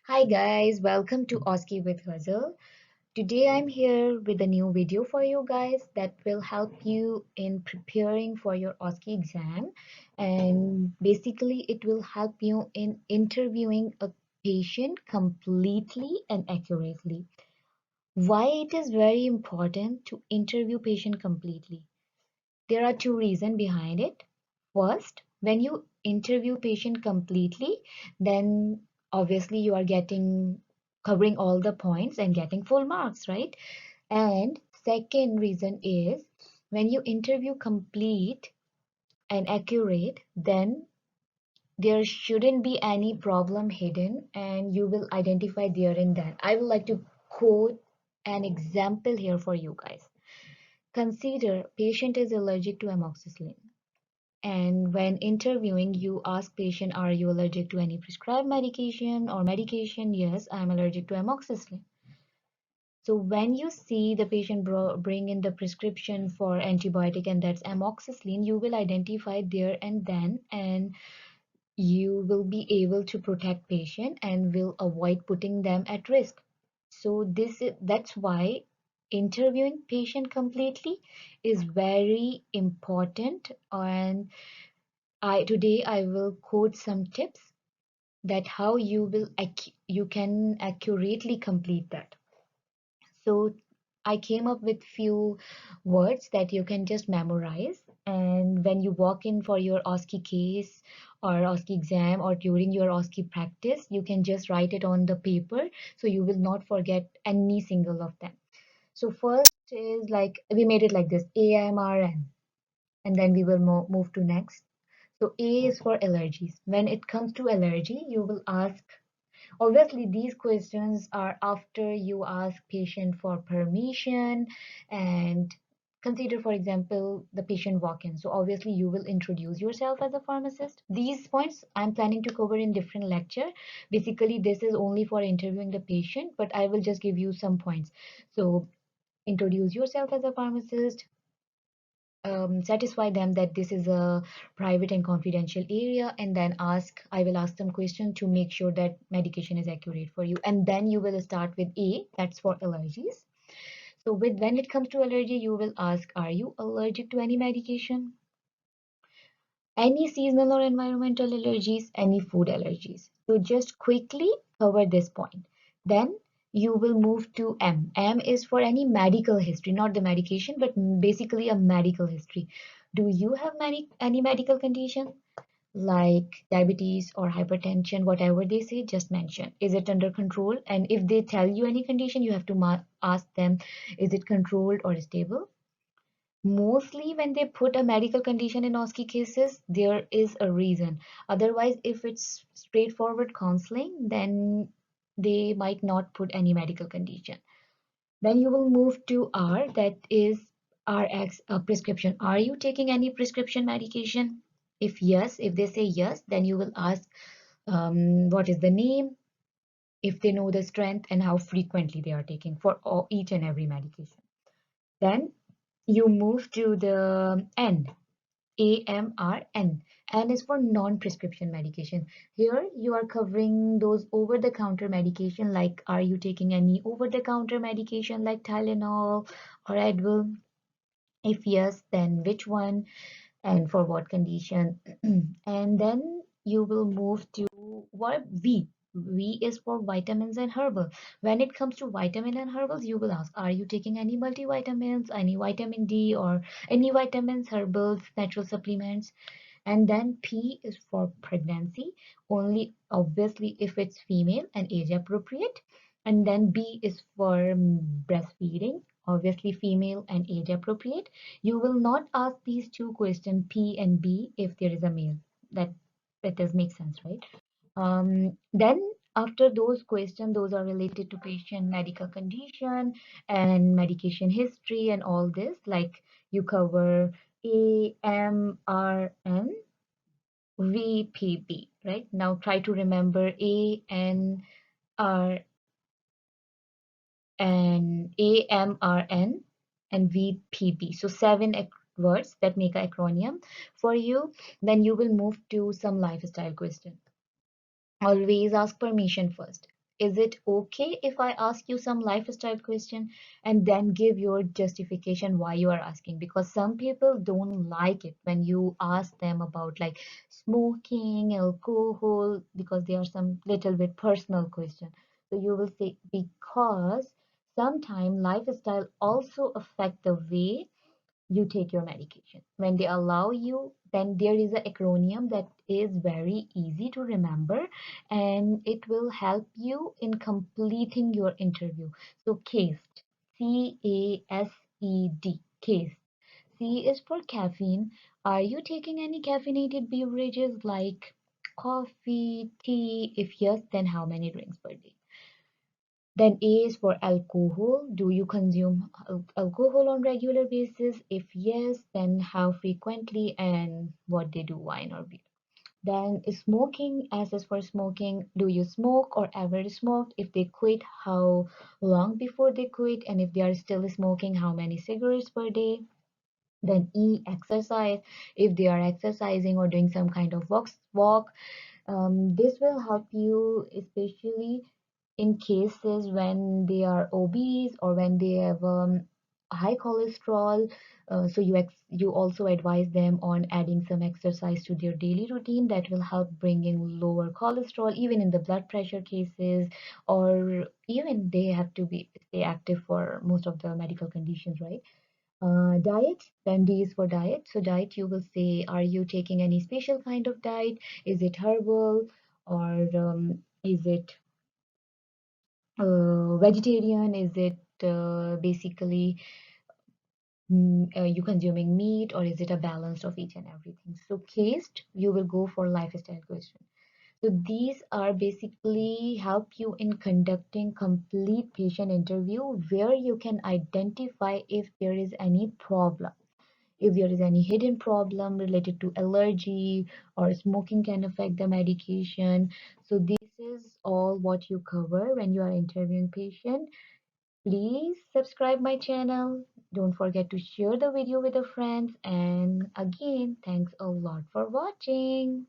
Hi guys, welcome to OSCE with Hazel. Today I'm here with a new video for you guys that will help you in preparing for your OSCE exam, and basically it will help you in interviewing a patient completely and accurately. Why it is very important to interview patient completely? There are two reasons behind it. First, when you interview patient completely, then obviously you are getting covering all the points and getting full marks, right? And second reason is when you interview complete and accurate, then there shouldn't be any problem hidden and you will identify there and then. I would like to quote an example here for you guys. Consider patient is allergic to amoxicillin. And when interviewing, you ask patient, are you allergic to any prescribed medication or medication? Yes, I'm allergic to amoxicillin. So when you see the patient bring in the prescription for antibiotic and that's amoxicillin, you will identify there and then, and you will be able to protect patient and will avoid putting them at risk. So that's why interviewing patient completely is very important. And today I will quote some tips that how you can accurately complete that. So I came up with few words that you can just memorize, and when you walk in for your OSCE case or OSCE exam or during your OSCE practice, you can just write it on the paper so you will not forget any single of them. So first is like we made it like this: AMRN, and then we will move to next. So A is for allergies. When it comes to allergy, you will ask, obviously these questions are after you ask patient for permission, and consider for example the patient walk-in. So obviously you will introduce yourself as a pharmacist. These points I'm planning to cover in different lecture. Basically this is only for interviewing the patient, but I will just give you some points. So introduce yourself as a pharmacist, satisfy them that this is a private and confidential area, and then I will ask them question to make sure that medication is accurate for you, and then you will start with A, that's for allergies. So when it comes to allergy, you will ask, are you allergic to any medication, any seasonal or environmental allergies, any food allergies? So just quickly cover this point. Then you will move to M. M is for any medical history, not the medication, but basically a medical history. Do you have any medical condition like diabetes or hypertension, whatever they say, just mention. Is it under control? And if they tell you any condition, you have to ask them, is it controlled or stable? Mostly when they put a medical condition in OSCE cases, there is a reason. Otherwise, if it's straightforward counseling, then they might not put any medical condition. Then you will move to R, that is RX, a prescription. Are you taking any prescription medication? If yes, if they say yes, then you will ask what is the name, if they know the strength, and how frequently they are taking for each and every medication. Then you move to the N, AMRN. N is for non-prescription medication. Here you are covering those over-the-counter medication, like are you taking any over-the-counter medication like Tylenol or Advil? If yes, then which one and for what condition? And then you will move to what V. V is for vitamins and herbal. When it comes to vitamin and herbals, you will ask, are you taking any multivitamins, any vitamin D, or any vitamins, herbals, natural supplements? And then P is for pregnancy, only obviously if it's female and age appropriate. And then B is for breastfeeding, obviously female and age appropriate. You will not ask these two questions, P and B, if there is a male. That that does make sense, right? Then after those questions, those are related to patient medical condition and medication history and all this, like you cover A, M, R, N, V, P, B, right? Now try to remember A, N, R, and A, M, R, N, and V, P, B. So seven words that make an acronym for you. Then you will move to some lifestyle question. Always ask permission first. Is it okay if I ask you some lifestyle question? And then give your justification why you are asking, because some people don't like it when you ask them about like smoking, alcohol, because they are some little bit personal question. So you will say because sometimes lifestyle also affect the way you take your medication. When they allow you, then there is an acronym that is very easy to remember, and it will help you in completing your interview. So CASED, CASED, CASED. C is for caffeine. Are you taking any caffeinated beverages like coffee, tea? If yes, then how many drinks per day? Then A is for alcohol. Do you consume alcohol on regular basis? If yes, then how frequently and what they do, wine or beer. Then smoking, S is for smoking. Do you smoke or ever smoked? If they quit, how long before they quit? And if they are still smoking, how many cigarettes per day? Then E, exercise. If they are exercising or doing some kind of walk, this will help you, especially in cases when they are obese or when they have high cholesterol. So you also advise them on adding some exercise to their daily routine that will help bring in lower cholesterol, even in the blood pressure cases, or even they have to be stay active for most of the medical conditions, right? Diet, then D is for diet. So diet, you will say, are you taking any special kind of diet? Is it herbal or is it vegetarian? Is it basically you consuming meat, or is it a balance of each and everything? So cased, you will go for lifestyle question. So these are basically help you in conducting complete patient interview where you can identify if there is any problem, if there is any hidden problem related to allergy or smoking can affect the medication. So this is all what you cover when you are interviewing patient. Please subscribe my channel. Don't forget to share the video with your friends. And again, thanks a lot for watching.